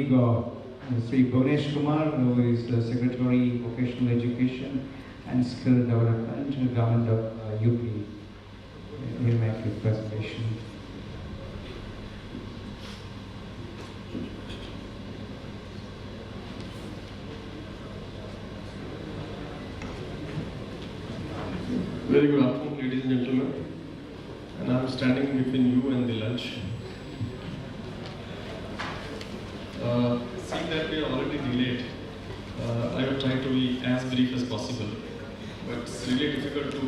colleague Sri Bhunesh Kumar, who is the Secretary Vocational Education and Skill Development, Government of UP. He'll make his presentation. Very good afternoon, ladies and gentlemen. And I am standing between you and the lunch. Seeing that we are already delayed, I will try to be as brief as possible. But it's really difficult to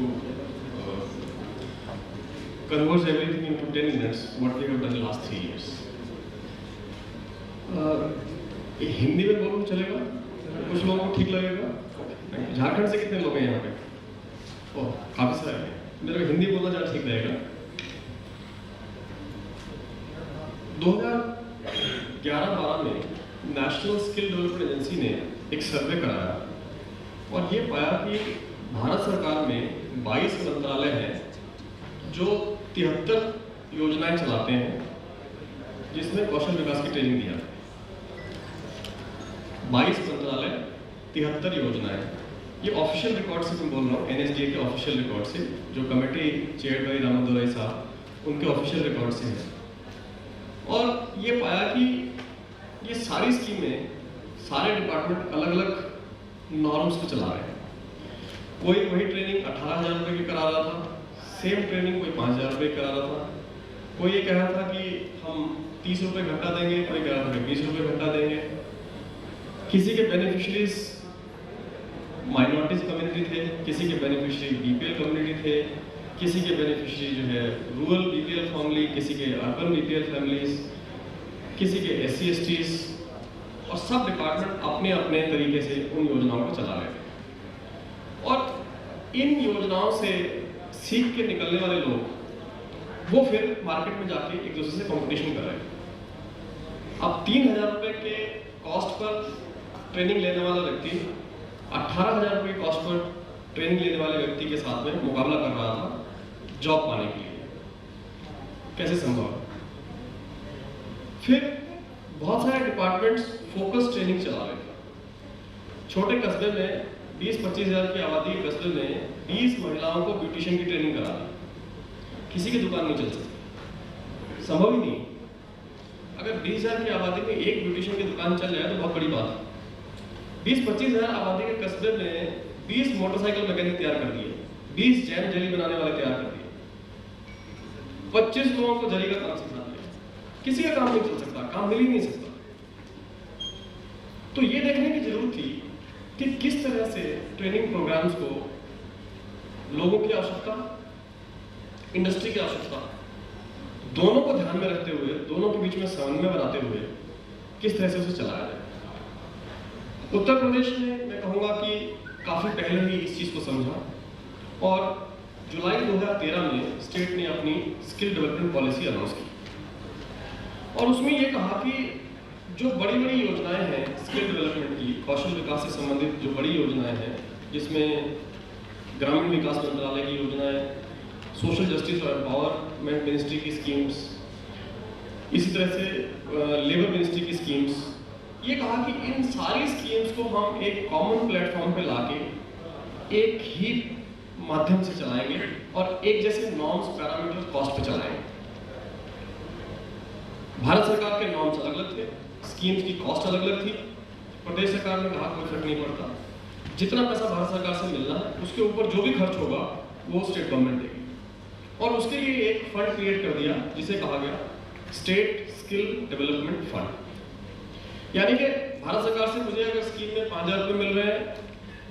converse everything into 10 minutes, what we have done in the last 3 years. Hindi में बोलूँ चलेगा? कुछ लोगों को ठीक लगेगा? झारखंड से कितने लोग हैं यहाँ पे? ओह, काफी सारे हैं। मेरे को हिंदी बोलना ज़्यादा ठीक रहेगा। 2011-12 में नेशनल स्किल डेवलपमेंट एजेंसी ने एक सर्वे कराया और ये पाया कि भारत सरकार में 22 मंत्रालय हैं जो 73 योजनाएं चलाते हैं जिसमें कौशल विकास की ट्रेनिंग दिया है। 22 मंत्रालय, 73 योजनाएं। ये ऑफिशियल रिकॉर्ड से मैं बोल रहा हूँ, NSDA के ऑफिशियल रिकॉर्ड से, जो कमेटी चेयर बाई रामादोराई साहब, उनके ऑफिशियल रिकॉर्ड से है। और ये पाया कि ये सारी स्कीमें, सारे डिपार्टमेंट अलग अलग नॉर्म्स पे चला रहे हैं। कोई वही ट्रेनिंग 18,000 रुपये की करा रहा था, सेम ट्रेनिंग कोई 5,000 रुपये की करा रहा था। कोई ये कह रहा था कि हम 30 रुपये घटा देंगे, कोई कह रहा था कि 20 रुपये घटा देंगे। किसी के बेनिफिशरीज माइनॉरिटीज कम्युनिटी थे, किसी के बेनिफिशरी BPL कम्युनिटी थे, किसी के बेनिफिशरी जो है रूरल BPL फैमिली, किसी के अर्बन BPL फैमिलीज, किसी के SC STs, और सब डिपार्टमेंट अपने अपने तरीके से उन योजनाओं को चला रहे थे। और इन योजनाओं से सीख के निकलने वाले लोग वो फिर मार्केट में जाके एक दूसरे से कंपटीशन कर रहे हैं। अब 3,000 रुपये के कॉस्ट पर ट्रेनिंग लेने वाला व्यक्ति 18,000 रुपये कॉस्ट पर ट्रेनिंग लेने वाले व्यक्ति के साथ में मुकाबला कर रहा था जॉब पाने के लिए। कैसे संभव है? फिर बहुत सारे डिपार्टमेंट्स फोकस ट्रेनिंग चला रहे थे। छोटे कस्बे में 20-25 हज़ार की आबादी के कस्बे में 20 महिलाओं को ब्यूटिशियन की ट्रेनिंग करा दी। किसी की दुकान नहीं चल सकती, संभव ही नहीं। अगर 20,000 की आबादी में एक ब्यूटिशियन की दुकान चल जाए तो बहुत बड़ी बात है। 20-25 हज़ार आबादी के कस्बे में 20 मोटरसाइकिल मैकेनिक तैयार कर दिए, 20 जैम जेली बनाने वाले तैयार कर दिए, 25 लोगों को जरी का काम सिखा दिया। किसी का काम नहीं चल सकता, काम मिल ही नहीं सकता। तो ये देखने की जरूरत थी कि किस तरह से ट्रेनिंग प्रोग्राम्स को लोगों की आवश्यकता, इंडस्ट्री की आवश्यकता, दोनों को ध्यान में रखते हुए, दोनों के बीच में समन्वय बनाते हुए किस तरह से उसे चलाया जाए। उत्तर प्रदेश में मैं कहूँगा कि काफ़ी पहले ही इस चीज़ को समझा और जुलाई 2013 में स्टेट ने अपनी स्किल डेवलपमेंट पॉलिसी अनाउंस की और उसमें ये कहा कि जो बड़ी बड़ी योजनाएं हैं स्किल डेवलपमेंट की, कौशल विकास से संबंधित जो बड़ी योजनाएं हैं, जिसमें ग्रामीण विकास मंत्रालय की योजनाएं, सोशल जस्टिस और एम्पावरमेंट मिनिस्ट्री की स्कीम्स, इसी तरह से लेबर मिनिस्ट्री की स्कीम्स, ये कहा कि इन सारी स्कीम्स को हम एक कॉमन प्लेटफॉर्म पे लाके एक ही माध्यम से चलाएंगे और एक जैसे नॉर्म्स, पैरामीटर, कॉस्ट पे चलाएंगे। भारत सरकार के नॉर्म्स अलग अलग थे, स्कीम्स की कॉस्ट अलग अलग थी। प्रदेश सरकार ने कहा कोई फर्क नहीं पड़ता, जितना पैसा भारत सरकार से मिलना है उसके ऊपर जो भी खर्च होगा वो स्टेट गवर्नमेंट देगी। और उसके लिए एक फंड क्रिएट कर दिया जिसे कहा गया स्टेट स्किल डेवलपमेंट फंड। यानी कि भारत सरकार से मुझे अगर स्कीम में 5,000 रुपये मिल रहे हैं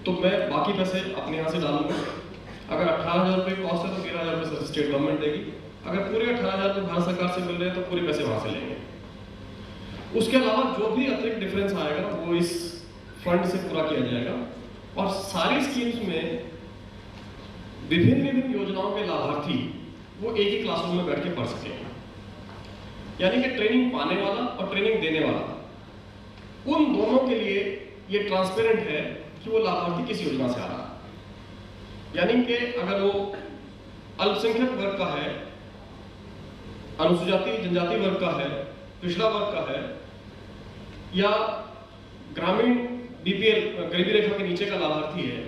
तो मैं बाकी पैसे अपने यहाँ से डालूंगा। अगर 18,000 रुपये कॉस्ट है तो 13,000 रुपये स्टेट गवर्नमेंट देगी। अगर पूरे 18,000 रुपये भारत सरकार से मिल रहे हैं तो पूरे पैसे वहाँ से लेंगे। उसके अलावा जो भी अतिरिक्त डिफरेंस आएगा वो इस फंड से पूरा किया जाएगा और सारी स्कीम्स में विभिन्न योजनाओं के लाभार्थी वो एक ही क्लासरूम में बैठ के पढ़ सकेंगे। यानी कि ट्रेनिंग पाने वाला और ट्रेनिंग देने वाला, उन दोनों के लिए ये ट्रांसपेरेंट है कि वो लाभार्थी किस योजना से आ रहा है। यानी कि अगर वो अल्पसंख्यक वर्ग का है, अनुसूचित जनजाति वर्ग का है, पिछड़ा वर्ग का है, या ग्रामीण बीपीएल गरीबी रेखा के नीचे का लाभार्थी है,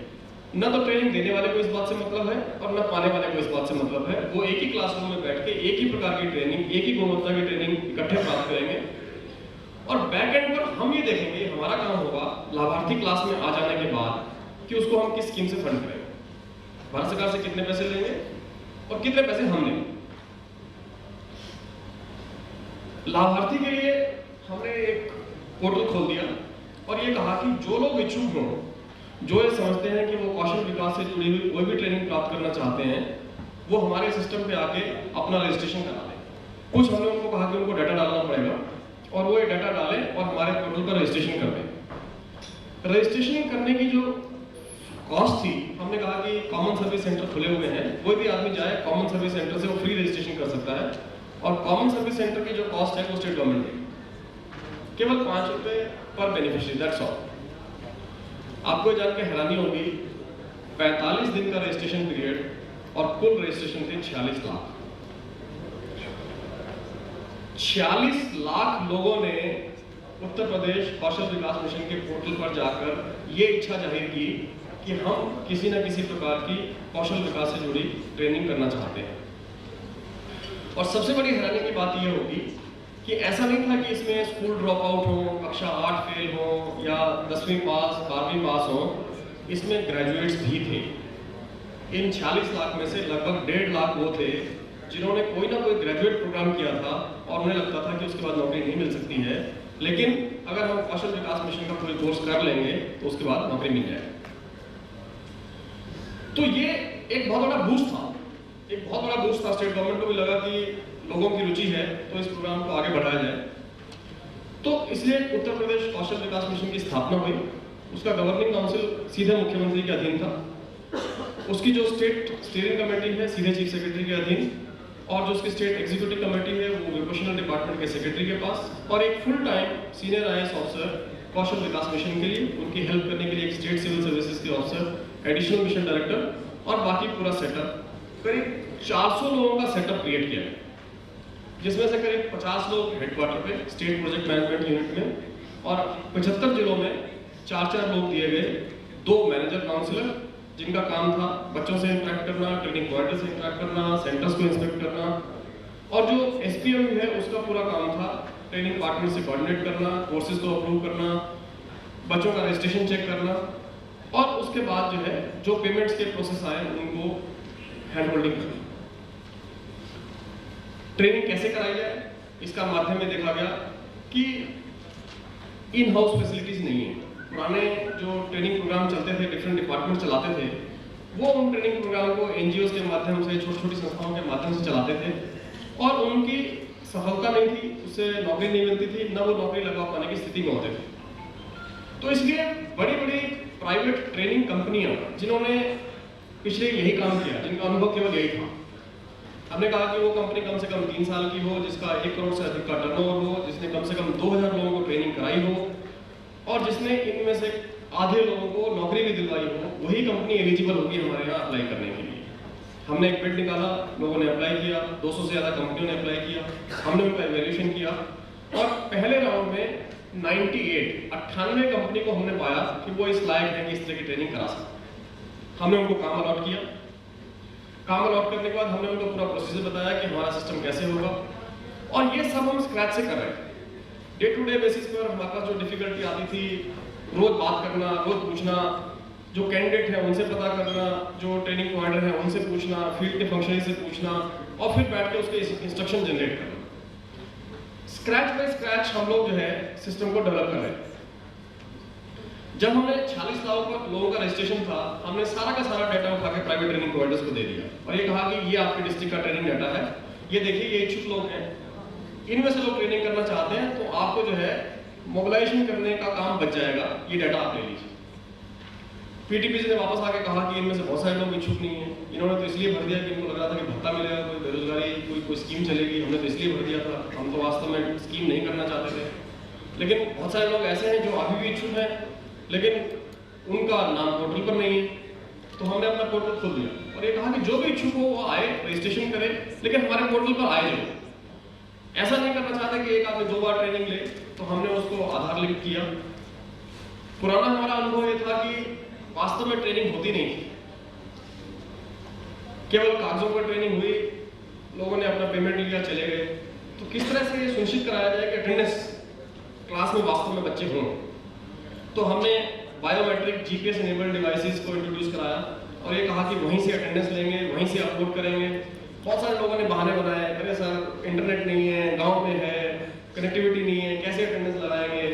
न तो ट्रेनिंग देने वाले को इस बात से मतलब है और न पाने वाले को इस बात से मतलब है। वो एक ही क्लासरूम में बैठ के एक ही प्रकार की ट्रेनिंग, एक ही गुणवत्ता की ट्रेनिंग इकट्ठे प्राप्त करेंगे और बैक एंड पर हम ये देखेंगे, हमारा काम होगा लाभार्थी क्लास में आ जाने के बाद कि उसको हम किस स्कीम से फंड करेंगे, भारत सरकार से कितने पैसे लेंगे और कितने पैसे हम लेंगे। लाभार्थी के लिए हमने एक पोर्टल खोल दिया और ये कहा कि जो लोग इच्छुक हों, जो ये समझते हैं कि वो कौशल विकास से जुड़ी हुई कोई भी ट्रेनिंग प्राप्त करना चाहते हैं, वो हमारे सिस्टम पे आके अपना रजिस्ट्रेशन करा लें। कुछ हमने उनको कहा कि उनको डाटा डालना पड़ेगा और वो ये डाटा डालें और हमारे पोर्टल पर रजिस्ट्रेशन कर दें। रजिस्ट्रेशन करने की जो कॉस्ट थी, हमने कहा कि कॉमन सर्विस सेंटर खुले हुए हैं, कोई भी आदमी जाए कॉमन सर्विस सेंटर से वो फ्री रजिस्ट्रेशन कर सकता है और कॉमन सर्विस सेंटर की जो कॉस्ट है वो स्टेट गवर्नमेंट देगी, केवल 5 रुपए पर बेनिफिशियरी, दैट्स ऑल। आपको जान के हैरानी होगी, 45 दिन का रजिस्ट्रेशन पीरियड और कुल रजिस्ट्रेशन थे 46 लाख। 46 लाख लोगों ने उत्तर प्रदेश कौशल विकास मिशन के पोर्टल पर जाकर ये इच्छा जाहिर की कि हम किसी न किसी प्रकार की कौशल विकास से जुड़ी ट्रेनिंग करना चाहते हैं। और सबसे बड़ी हैरानी की बात यह होगी कि ऐसा नहीं था कि इसमें स्कूल ड्रॉप आउट हो, कक्षा 8 फेल हो या 10वीं पास 12वीं पास हो, इसमें ग्रेजुएट्स भी थे। इन 46 लाख में से लगभग 1.5 लाख वो थे जिन्होंने कोई ना कोई ग्रेजुएट प्रोग्राम किया था और उन्हें लगता था कि उसके बाद नौकरी नहीं मिल सकती है, लेकिन अगर हम कौशल विकास मिशन का कोई कोर्स कर लेंगे तो उसके बाद नौकरी मिल जाएगी। तो ये एक बहुत बड़ा बूस्ट था, एक बहुत बड़ा बूस्ट था। स्टेट गवर्नमेंट को भी लगा कि लोगों की रुचि है तो इस प्रोग्राम को आगे बढ़ाया जाए। तो इसलिए उत्तर प्रदेश कौशल विकास मिशन की स्थापना हुई। उसका गवर्निंग काउंसिल सीधे मुख्यमंत्री के अधीन था, उसकी जो स्टेट स्टीयरिंग कमेटी है सीधे चीफ सेक्रेटरी के अधीन, और जो उसकी स्टेट एग्जीक्यूटिव कमेटी है वो वोकेशनल डिपार्टमेंट के सेक्रेटरी के पास, और एक full time senior IAS officer Kaushal Vikas mission के लिए, उनकी हेल्प करने के लिए एक स्टेट सिविल सर्विसेज के ऑफिसर, एडिशनल मिशन डायरेक्टर और बाकी पूरा सेटअप। करीब 400 लोगों का सेटअप क्रिएट किया, जिसमें से करीब 50 लोग हेडक्वार्टर पे स्टेट प्रोजेक्ट मैनेजमेंट यूनिट में और 75 जिलों में 4-4 लोग दिए गए, 2 मैनेजर काउंसलर जिनका काम था बच्चों से इंटरेक्ट करना, ट्रेनिंग प्रोवाइडर से इंटरेक्ट करना, सेंटर्स को इंस्पेक्ट करना, और जो एसपीएम है उसका पूरा काम था ट्रेनिंग पार्टनर से कोऑर्डिनेट करना, कोर्सेज को अप्रूव करना, बच्चों का रजिस्ट्रेशन चेक करना, और उसके बाद जो है जो पेमेंट्स के प्रोसेस आए उनको हैंड होल्डिंग करना। ट्रेनिंग कैसे कराई जाए, इसका माध्यम में देखा गया कि इन हाउस फैसिलिटीज नहीं है। पुराने जो ट्रेनिंग प्रोग्राम चलते थे, डिफरेंट डिपार्टमेंट चलाते थे, वो उन ट्रेनिंग प्रोग्राम को एनजीओ के माध्यम से, छोटी छोटी संस्थाओं के माध्यम से चलाते थे और उनकी सफलता नहीं थी, उससे नौकरी नहीं मिलती थी, न वो नौकरी लगा पाने की स्थिति में होते थे। तो इसलिए बड़ी बड़ी प्राइवेट ट्रेनिंग कंपनियां जिन्होंने पिछले यही काम किया, जिनका अनुभव केवल यही था, हमने कहा कि वो कंपनी कम से कम 3 साल की हो, जिसका 1 करोड़ से अधिक का टर्नओवर हो, जिसने कम से कम 2000 लोगों को ट्रेनिंग कराई हो और जिसने इनमें से आधे लोगों को नौकरी भी दिलवाई हो, वही कंपनी एलिजिबल होगी हमारे यहाँ अप्लाई करने के लिए। हमने एक बिड निकाला, लोगों ने अप्लाई किया, 200 से ज़्यादा कंपनियों ने अप्लाई किया, हमने उनका इवैल्यूएशन किया और पहले राउंड में 98 कंपनी को हमने पाया कि वो इस लायक है कि इस तरह की ट्रेनिंग करा सकते। हमने उनको काम अलॉट किया। काम अलॉट करने के बाद हमने उनको पूरा प्रोसीजर बताया कि हमारा सिस्टम कैसे होगा, और ये सब हम स्क्रैच से कर रहे हैं। डे टू डे बेसिस पर हमारे पास जो डिफिकल्टी आती थी, रोज बात करना, रोज पूछना, जो कैंडिडेट है उनसे पता करना, जो ट्रेनिंग प्रोवाइडर है उनसे पूछना, फील्ड के फंक्शनरी से पूछना और फिर बैठ के उसके इंस्ट्रक्शन जनरेट करना। स्क्रैच बाय स्क्रैच हम लोग जो है सिस्टम को डेवलप कर रहे हैं। जब हमने 46 लाख लोगों का रजिस्ट्रेशन था, हमने सारा का सारा डाटा उठा के प्राइवेट ट्रेनिंग प्रोवाइडर्स को दे दिया और ये कहा कि ये आपके डिस्ट्रिक्ट का ट्रेनिंग डाटा है, ये देखिए ये इच्छुक लोग हैं, इनमें से लोग ट्रेनिंग करना चाहते हैं तो आपको जो है मोबिलाइजेशन करने का काम बच जाएगा, ये डाटा आप ले लीजिए। पीटीपीसी ने वापस आके कहा कि इनमें से बहुत सारे लोग इच्छुक नहीं है, इन्होंने तो इसलिए भर दिया कि इनको लग रहा था कि भत्ता मिलेगा, कोई बेरोजगारी कोई स्कीम चलेगी, हमने तो इसलिए भर दिया था, हम तो वास्तव में स्कीम नहीं करना चाहते थे। लेकिन बहुत सारे लोग ऐसे हैं जो अभी भी इच्छुक हैं लेकिन उनका नाम पोर्टल पर नहीं है, तो हमने अपना पोर्टल खोल दिया और ये कहा कि जो भी इच्छुक हो वो आए, रजिस्ट्रेशन करे, लेकिन हमारे पोर्टल पर आए। जो ऐसा नहीं करना चाहते कि एक आदमी 2 बार ट्रेनिंग ले तो हमने उसको आधार लिंक किया। पुराना हमारा अनुभव ये था कि वास्तव में ट्रेनिंग होती नहीं थी, केवल कागजों पर ट्रेनिंग हुई, लोगों ने अपना पेमेंट लिया, चले गए। तो किस तरह से ये सुनिश्चित कराया जाए कि अटेंडेंस क्लास में वास्तव में बच्चे हों? तो हमने बायोमेट्रिक जीपीएस इनेबल्ड डिवाइसेस को इंट्रोड्यूस कराया और ये कहा कि वहीं से अटेंडेंस लेंगे, वहीं से अपलोड करेंगे। बहुत सारे लोगों ने बहाने बनाए, अरे सर इंटरनेट नहीं है, गांव में है, कनेक्टिविटी नहीं है, कैसे अटेंडेंस लगाएंगे।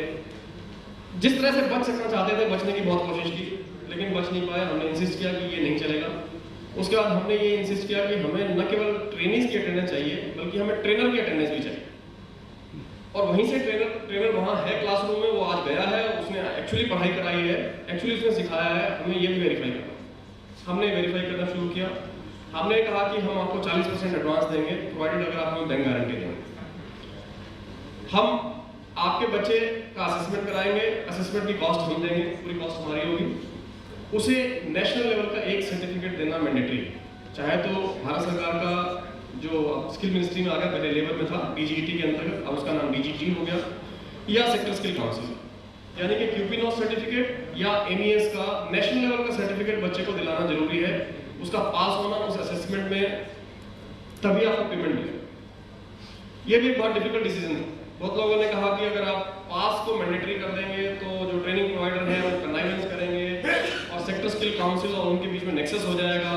जिस तरह से बच सकना चाहते थे, बचने की बहुत कोशिश की, लेकिन बच नहीं पाए। हमने इंसिस्ट किया कि ये नहीं चलेगा। उसके बाद हमने ये इंसिस्ट किया कि हमें न केवल ट्रेनिंग्स की अटेंडेंस चाहिए, बल्कि हमें ट्रेनर की अटेंडेंस भी चाहिए। और वहीं से ट्रेनर वहाँ है क्लासरूम में, वो आज गया है, उसने एक्चुअली पढ़ाई कराई है, एक्चुअली उसने सिखाया है, हमें ये भी वेरीफाई करना। हमने वेरीफाई करना शुरू किया। हमने कहा कि हम आपको 40% एडवांस देंगे, प्रोवाइडेड अगर आप हमें बैंक गारंटी देंगे। हम आपके बच्चे का असेसमेंट कराएंगे, असेसमेंट की कॉस्ट हम देंगे, पूरी कॉस्ट हमारी होगी। उसे नेशनल लेवल का एक सर्टिफिकेट देना मैंडेटरी है, चाहे तो भारत सरकार का जो स्किल मिनिस्ट्री में आ गया, पहले लेबर में था, डीजीटी के अंतर्गत, अब उसका नाम डीजीटी हो गया, या सेक्टर स्किल काउंसिल, यानी कि क्यूपी नॉट सर्टिफिकेट या एमईएस का नेशनल लेवल का सर्टिफिकेट बच्चे को दिलाना जरूरी है। उसका पास होना उस असेसमेंट में, तभी आपको पेमेंट मिलेगा। ये भी एक बहुत डिफिकल्ट डिसीजन है। बहुत लोगों ने कहा कि अगर आप पास को मैंडेटरी कर देंगे तो जो ट्रेनिंग प्रोवाइडर है वो कन्नाइवेंस करेंगे और सेक्टर स्किल काउंसिल और उनके बीच में नेक्सस हो जाएगा,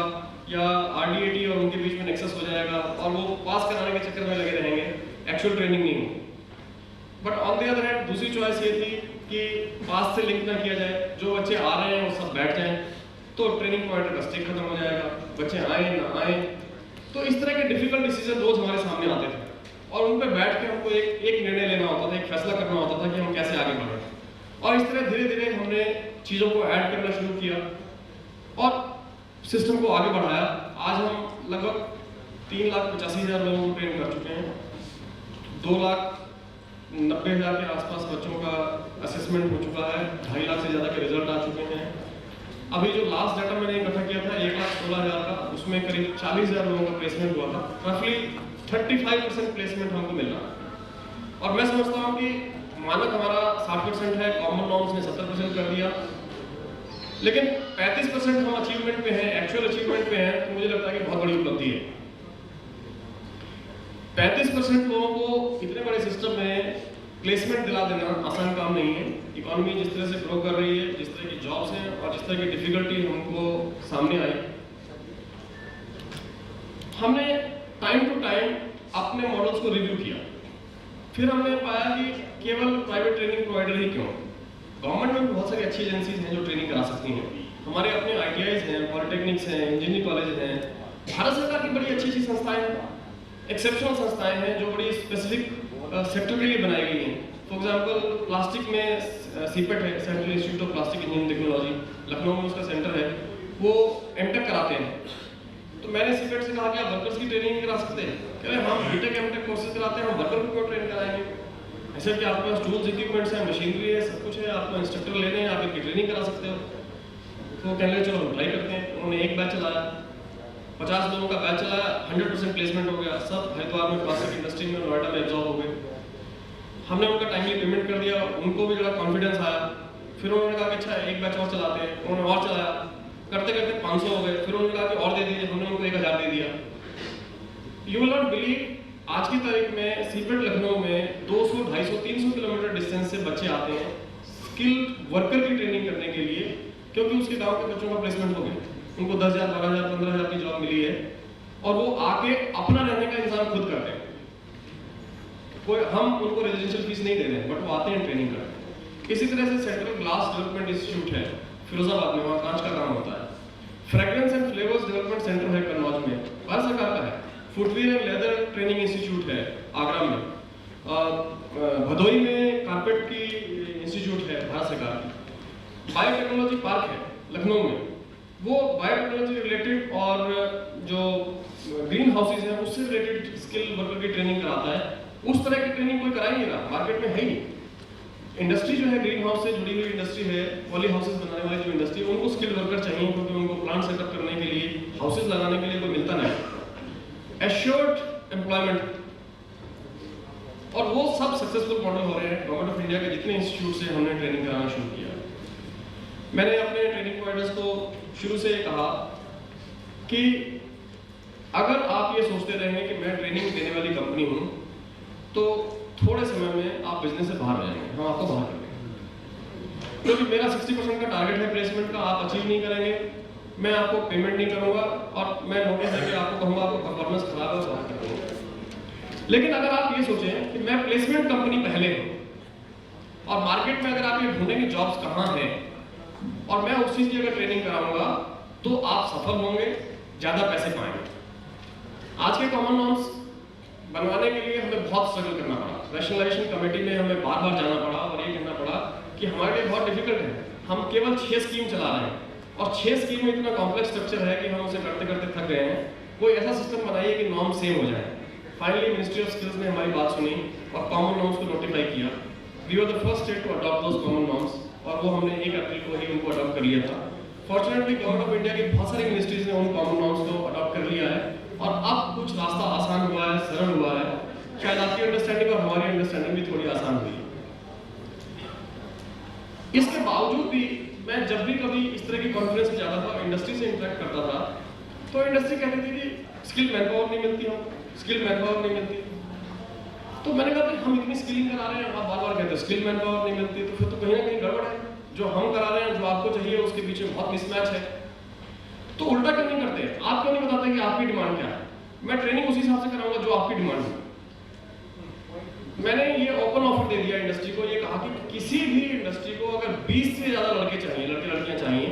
या आरडीएटी और उनके बीच में नेक्सस हो जाएगा और वो पास कराने के चक्कर में लगे रहेंगे, एक्चुअल ट्रेनिंग नहीं होगी। But on the other hand दूसरी चॉइस ये थी कि पास से लिंक ना किया जाए, जो बच्चे आ रहे हैं वो सब बैठ जाएं, तो ट्रेनिंग प्रोवाइडर का स्टिक खत्म हो जाएगा, बच्चे आए ना आए। तो इस तरह के डिफिकल्ट डिसीजन रोज हमारे सामने आते थे और उन पर बैठ के हमको एक निर्णय लेना होता था, एक फैसला करना होता था कि हम कैसे आगे बढ़ें। और इस तरह धीरे धीरे हमने चीज़ों को ऐड करना शुरू किया और सिस्टम को आगे बढ़ाया। आज हम लगभग 3,85,000 लोगों को ट्रेन कर चुके हैं, 2,90,000 के आसपास बच्चों का असेसमेंट हो चुका है, 2.5 लाख से ज़्यादा के रिजल्ट आ चुके हैं। अभी जो लास्ट डाटा मैंने इकट्ठा किया था 1,16,000 का, उसमें करीब 40,000 लोगों का प्लेसमेंट हुआ था। रफली 35% प्लेसमेंट हमको मिल रहा है। और मैं समझता हूँ कि मानक हमारा 60% है, कॉमन नॉर्म्स ने 70% कर दिया, लेकिन 35% हम अचीवमेंट पे हैं, एक्चुअल अचीवमेंट पे हैं, तो मुझे लगता है कि बहुत बड़ी उपलब्धि है। 35% लोगों को इतने बड़े सिस्टम में प्लेसमेंट दिला देना आसान काम नहीं है। इकोनॉमी जिस तरह से ग्रो कर रही है, जिस तरह की जॉब्स हैं और जिस तरह की डिफिकल्टी हमको सामने आई, हमने टाइम टू टाइम अपने मॉडल्स को रिव्यू किया। फिर हमने पाया कि केवल प्राइवेट ट्रेनिंग प्रोवाइडर ही क्यों, गवर्नमेंट में भी बहुत सारी अच्छी एजेंसीज हैं जो ट्रेनिंग करा सकती हैं। हमारे अपने आईटीआईज हैं, पॉलिटेक्निक्स हैं, इंजीनियरिंग कॉलेज हैं, भारत सरकार की बड़ी अच्छी अच्छी संस्थाएं हैं, एक्सेप्शनल संस्थाएं हैं जो बड़ी स्पेसिफिक सेक्टर के लिए बनाई गई हैं। फॉर एग्जाम्पल प्लास्टिक में सीपेट है, central institute of plastic engineering technology, Lucknow में उसका सेंटर है, वो एमटेक कराते हैं। तो मैंने सीपेट से कहा कि आप वर्कर्स की ट्रेनिंग करा सकते हैं? कह रहे हम बीटेक एमटेक कोर्सेज कराते हैं, हम वर्कर को क्यों ट्रेन कराएंगे? ऐसे कि आपके पास टूल्स इक्विपमेंट्स हैं, मशीनरी है, सब कुछ है, आपको इंस्ट्रक्टर लेने हैं, आप इनकी ट्रेनिंग करा सकते हो। तो कहने लगे चलो हम ट्राई करते हैं। उन्होंने एक बैच चलाया, 50 लोगों का बैच चलाया, 100% प्लेसमेंट हो गया। सब हरिद्वार में प्लास्टिक इंडस्ट्री में, नोएडा में एब्जॉर्ब हो गए। हमने उनका टाइमली पेमेंट कर दिया, उनको भी बड़ा कॉन्फिडेंस आया। फिर उन्होंने कहा कि अच्छा एक बैच और चलाते हैं, उन्होंने और चलाया, करते करते 500 हो गए। फिर उन्होंने कहा कि और दे दीजिए, हमने उनको 1,000 दे दिया। यू विल नॉट बिलीव, आज की तारीख में सीपेट लखनऊ में 200, 250, 300 किलोमीटर डिस्टेंस से बच्चे आते हैं स्किल्ड वर्कर की ट्रेनिंग करने के लिए, क्योंकि उसके गांव के बच्चों का प्लेसमेंट हो गया, उनको 10,000, 12,000, 15,000 की जॉब मिली है और वो आके अपना रहने का इंतजाम खुद करते हैं। कोई हम उनको रेजिडेंशियल फीस नहीं दे रहे हैं, बट वो आते हैं ट्रेनिंग करते हैं। इसी तरह से सेंट्रल ग्लास डेवलपमेंट इंस्टीट्यूट है फिरोजाबाद में, वहाँ कांच का काम होता है। Fragrance and flavours development centre है कन्नौज में, भारत सरकार का है। Footwear and leather training institute है आगरा में। भदोई में कार्पेट की इंस्टीट्यूट है भारत सरकार की। बायोटेक्नोलॉजी पार्क है लखनऊ में, वो बायोटेक्नोलॉजी रिलेटेड और जो ग्रीन हाउसेज हैं उससे रिलेटेड स्किल वर्कर की ट्रेनिंग कराता है। उस तरह की ट्रेनिंग कोई करा ही नहीं रहा, मार्केट में है ही नहीं। इंडस्ट्री जो है ग्रीन हाउस से जुड़ी हुई इंडस्ट्री है, पॉली हाउसेज बनाने वाली जो इंडस्ट्री है, उनको स्किल्ड वर्कर चाहिए, क्योंकि उनको प्लांट सेटअप करने के लिए, हाउसेज लगाने के लिए कोई मिलता नहीं। एश्योर्ड एम्प्लॉयमेंट, और वो सब सक्सेस सक्सेसफुल मॉडल हो रहे हैं। गवर्नमेंट ऑफ इंडिया के जितने इंस्टीट्यूट से हमने ट्रेनिंग कराना शुरू किया। मैंने अपने ट्रेनिंग प्रोवाइडर्स को शुरू से कहा कि अगर आप ये सोचते रहेंगे कि मैं ट्रेनिंग देने वाली कंपनी हूँ, तो थोड़े समय में आप बिजनेस से बाहर हो जाएंगे, हम आपको बाहर कर देंगे। क्योंकि मेरा 60% का टारगेट है प्लेसमेंट का, आप अचीव नहीं करेंगे, मैं आपको पेमेंट नहीं करूँगा और मैं नोटिस देके आपको कहूँगा आपको परफॉर्मेंस खराब है, बाहर कर दूँगा। लेकिन अगर आप ये सोचें कि मैं प्लेसमेंट कंपनी पहले हूँ और मार्केट में अगर आप ये ढूंढेंगे जॉब्स कहाँ हैं और मैं उस चीज़ की अगर ट्रेनिंग कराऊंगा, तो आप सफल होंगे, ज़्यादा पैसे पाएंगे। आज के कॉमन नॉर्म्स बनवाने के लिए हमें बहुत स्ट्रगल करना पड़ा। रैशनलाइजेशन कमेटी में हमें बार बार जाना पड़ा और ये कहना पड़ा कि हमारे लिए बहुत डिफिकल्ट है, हम केवल 6 स्कीम चला रहे हैं और 6 स्कीम में इतना कॉम्प्लेक्स स्ट्रक्चर है कि हम उसे करते करते थक गए हैं। कोई ऐसा सिस्टम बनाइए कि नॉर्म सेम हो जाए। फाइनली मिनिस्ट्री ऑफ स्किल्स ने हमारी बात सुनी और कॉमन नॉर्म्स को नोटिफाई किया। We were the first state to adopt those common norms और वो हमने 1 अप्रैल को ही उनको अडॉप्ट कर लिया था। फॉर्चुनेटली गवर्नमेंट ऑफ इंडिया की बहुत सारी मिनिस्ट्रीज ने उन कॉमन नॉर्म्स को अडॉप्ट कर लिया है और अब कुछ रास्ता आसान हुआ है, सरल हुआ है। शायद आपकी अंडरस्टैंडिंग और हमारी अंडरस्टैंडिंग भी थोड़ी आसान हुई। इसके बावजूद भी मैं जब भी कभी इस तरह की कॉन्फ्रेंस में जाता था, इंडस्ट्री से इंटरेक्ट करता था, तो इंडस्ट्री कहती थी कि स्किल मैनपावर नहीं मिलती, हम स्किल मैनपावर नहीं मिलती। तो मैंने कहा कि हम इतनी स्किलिंग करा रहे हैं, आप बार बार कहते हैं स्किल मैनपावर नहीं मिलती, तो फिर तो कहीं ना कहीं गड़बड़ है। जो हम करा रहे हैं, जो आपको चाहिए, उसके पीछे बहुत मिसमैच है। तो उल्टा क्यों नहीं करते? आप क्यों नहीं बताते कि आपकी डिमांड क्या है? मैं ट्रेनिंग उसी हिसाब से कराऊंगा जो आपकी डिमांड है। मैंने ये ओपन ऑफर दे दिया इंडस्ट्री को, ये कहा कि किसी भी इंडस्ट्री को अगर 20 से ज्यादा लड़के चाहिए, लड़के लड़कियां चाहिए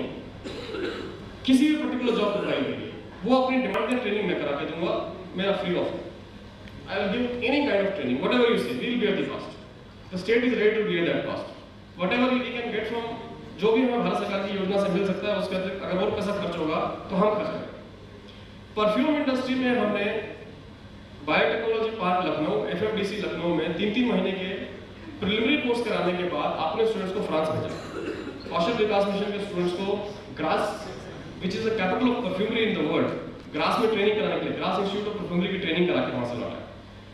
किसी भी पर्टिकुलर जॉब प्रोफाइल के लिए, वो अपनी डिमांड में ट्रेनिंग मैं करा के दूंगा, मेरा free offer. I will give any kind of training, whatever you say, we will bear the cost. The state is ready to bear that cost. Whatever we can get from जो भी हमें भारत सरकार की योजना से मिल सकता है, उसके अतिरिक्त अगर और पैसा खर्च होगा तो हम खर्च करेंगे। परफ्यूम इंडस्ट्री में हमने biotechnology park Lucknow, FFDC Lucknow में 3-3 महीने के प्रिलिमिनरी कोर्स कराने के बाद अपने स्टूडेंट्स को फ्रांस भेजा। कौशल विकास मिशन के स्टूडेंट्स को grass, which is the capital of perfumery in the world, grass में ट्रेनिंग कराने के लिए, ग्रास इंस्टीट्यूट ऑफ परफ्यूमरी की ट्रेनिंग करा के वहां से लौटा।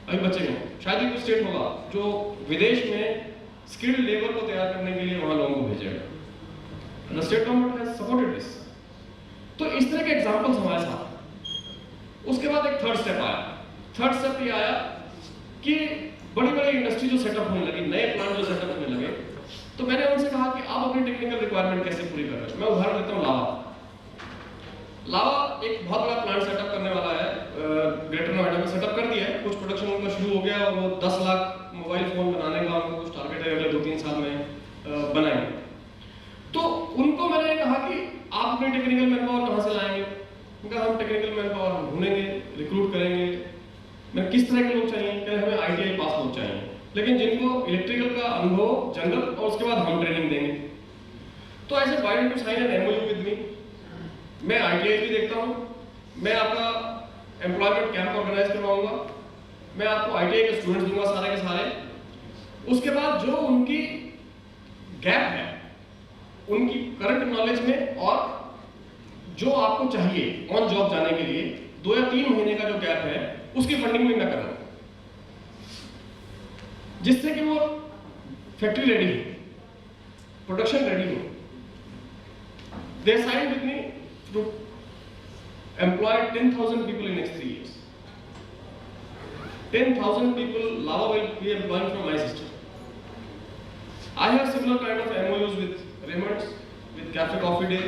अभी बच्चे को शायद ही कोई स्टेट होगा जो विदेश में स्किल्ड लेबर को तैयार करने के लिए वहां लोगों को भेजेगा। The state government has supported this. तो इस तरह के एग्जांपल्स हमारे साथ। उसके बाद एक थर्ड स्टेप आया। थर्ड स्टेप ये आया कि बड़ी बड़ी इंडस्ट्री जो सेटअप होने लगी, नए प्लांट जो सेटअप होने लगे, तो मैंने उनसे कहा कि आप अपनी टेक्निकल रिक्वायरमेंट कैसे पूरी कर रहे हो। मैं उदाहरण देता हूँ, लावा एक बहुत बड़ा प्लांट सेटअप करने वाला है, ग्रेटर नोएडा में सेटअप कर दिया है, कुछ प्रोडक्शन उनका शुरू हो गया और वो 10 लाख मोबाइल फोन बनाने का उनको कुछ टारगेट है अगले 2-3 साल में बनाएंगे। तो उनको मैंने कहा कि आप अपने टेक्निकल मैन पावर कहाँ से लाएंगे? उनका हम टेक्निकल मैन पावर हम ढूंढेंगे, रिक्रूट करेंगे। मैं किस तरह के लोग चाहिए? कह रहे हमें ITI पास लोग चाहिए, लेकिन जिनको इलेक्ट्रिकल का अनुभव, जनरल, और उसके बाद हम ट्रेनिंग देंगे। तो ऐसे why don't you sign an MOU with me? मैं ITI भी देखता हूँ, मैं आपका एम्प्लॉयमेंट कैंप ऑर्गेनाइज करवाऊंगा, मैं आपको ITI के स्टूडेंट्स दूंगा सारे के सारे। उसके बाद जो उनकी गैप है उनकी करंट नॉलेज में और जो आपको चाहिए ऑन जॉब जाने के लिए 2 या 3 महीने का जो गैप है उसकी फंडिंग भी मैं करूंगा, जिससे कि वो फैक्ट्री रेडी हो, प्रोडक्शन रेडी हो। They signed with me to employ 10,000 people in next 3 years. 10,000 people Lava will be employing from my system. I have similar kind of MOUs with Raymond's, with Cafe Coffee Day,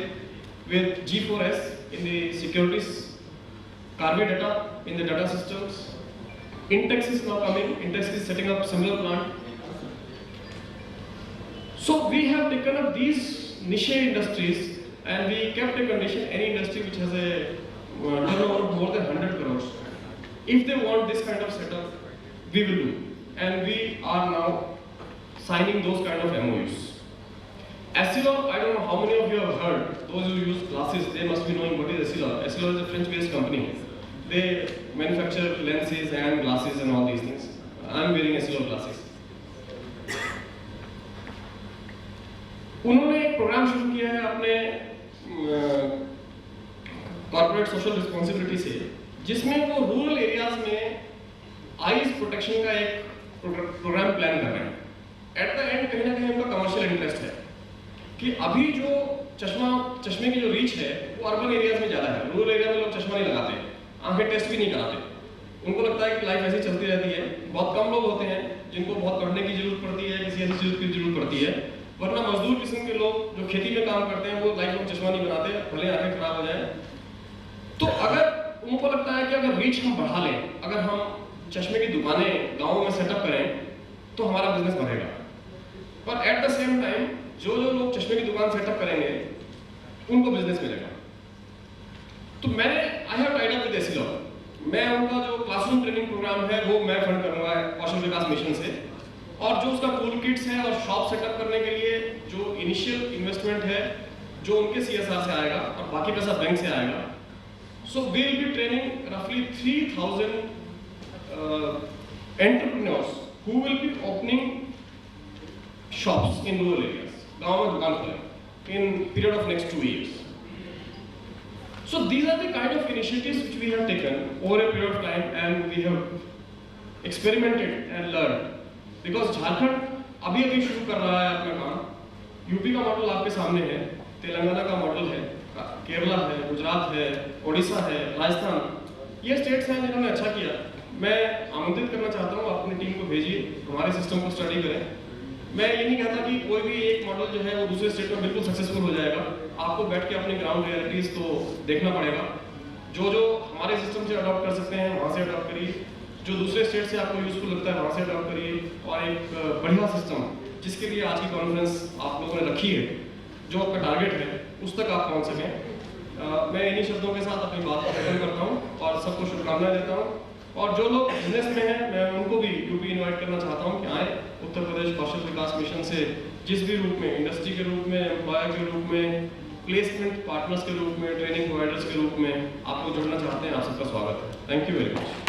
with G4S in the securities, Carby Data in the data systems. Intex is now coming. Intex is setting up similar plant. So we have taken up these niche industries and we kept a condition: any industry which has a turnover of more than 100 crores, if they want this kind of setup, we will do. And we are now signing those kind of MOUs. Essilor, I don't know how many of you have heard. Those who use glasses, they must be knowing what is Essilor. Essilor is a French-based company. They manufacture lenses and glasses and all these things. I am wearing Essilor glasses. उन्होंने एक programme शुरू किया है अपने corporate social responsibility से, जिसमें वो rural areas में आईज प्रोटेक्शन का एक प्रोग्राम प्लान कर रहे हैं, एट द एंड कहीं ना कहीं उनका कमर्शियल इंटरेस्ट है कि अभी जो चश्मे की जो रीच है वो अर्बन एरियाज में ज़्यादा है। रूरल एरिया में लोग चश्मा नहीं लगाते, आंखें टेस्ट भी नहीं कराते। उनको लगता है कि लाइफ ऐसी चलती रहती है। बहुत कम लोग होते हैं जिनको बहुत पढ़ने की जरूरत पड़ती है, किसी ऐसी चीज़ की जरूरत पड़ती है, वरना मजदूर किस्म के लोग जो खेती में काम करते हैं वो लाइफ में चश्मा नहीं बनाते, भले आंखें खराब हो जाए। तो अगर उनको लगता है कि अगर रीच हम बढ़ा लें, अगर हम चश्मे की दुकानें गाँव में सेटअप करें तो हमारा बिजनेस बढ़ेगा। पर एट द सेम टाइम जो लोग चश्मे की दुकान सेटअप करेंगे उनको बिजनेस मिलेगा। तो मैंने I have tied up with एसिलॉग, मैं उनका जो क्लासरूम ट्रेनिंग प्रोग्राम है वो मैं फंड करूंगा कौशल विकास मिशन से, और जो उसका टूल किट्स है और शॉप सेटअप करने के लिए जो इनिशियल इन्वेस्टमेंट है जो उनके CSR से आएगा और बाकी पैसा बैंक से आएगा। So we will be training रफली 3000 entrepreneurs who will be opening shops in rural areas, गाँव में दुकान खोलें in period of next 2 years. So these are the kind of initiatives which we have taken over a period of time and we have experimented and learned. Because Jharkhand अभी शुरू कर रहा है अपना काम। यूपी का मॉडल आपके सामने है, तेलंगाना का मॉडल है, केरला है, गुजरात है, ओडिशा है, राजस्थान, ये स्टेट्स हैं जिन्होंने अच्छा किया। मैं आमंत्रित करना चाहता हूँ, अपनी टीम को भेजिए, हमारे सिस्टम को स्टडी करें। मैं ये नहीं कहता कि कोई भी एक मॉडल जो है वो दूसरे स्टेट में बिल्कुल सक्सेसफुल हो जाएगा। आपको बैठ के अपनी ग्राउंड रियलिटीज को देखना पड़ेगा। जो हमारे सिस्टम से अडॉप्ट कर सकते हैं वहाँ से अडॉप्ट करिए, जो दूसरे स्टेट से आपको यूजफुल लगता है वहाँ से अडॉप्ट करिए, और एक बढ़िया सिस्टम जिसके लिए आज की कॉन्फ्रेंस आप लोगों ने रखी है, जो आपका टारगेट है उस तक आप पहुँच सकें। मैं इन्हीं शब्दों के साथ अपनी बात को खत्म करता हूँ और सबको शुभकामनाएं देता हूँ। और जो लोग बिजनेस में हैं मैं उनको भी यूपी इनवाइट करना चाहता हूँ कि आए उत्तर प्रदेश कौशल विकास मिशन से जिस भी रूप में, इंडस्ट्री के रूप में, एम्प्लॉयर के रूप में, प्लेसमेंट पार्टनर्स के रूप में, ट्रेनिंग प्रोवाइडर्स के रूप में आप लोग जुड़ना चाहते हैं, आप सबका स्वागत है। Thank you very much.